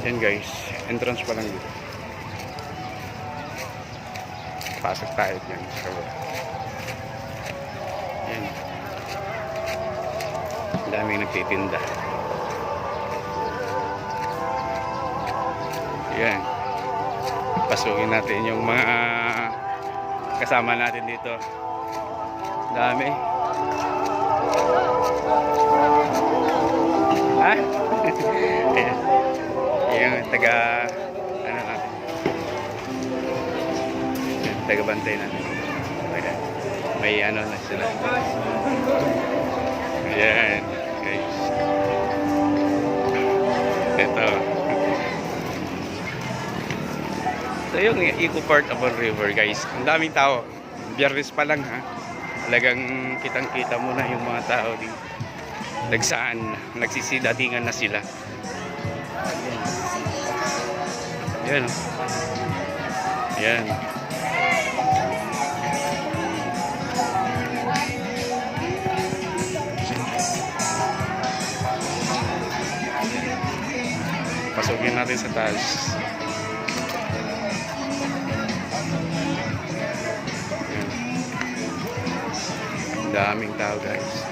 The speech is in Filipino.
Yan guys, entrance pa lang dito. Pasok tayo dyan. So, yan. Daming nagtitinda. Yan. Pasukin natin yung mga kasama natin dito. Dami. Ha? Ayan. Yung taga ano natin. Taga bantay natin. Ayan. May ano na sila. Ayan. Guys. Ito. So yung Eco Park Abon River guys. Ang daming tao. Biyernes pa lang ha. Talagang kitang-kita mo na yung mga tao dito. Nagsaan, nagsisidatingan na sila. Yan. Yan. Pasukin natin sa taas. Yan. Daming tao guys.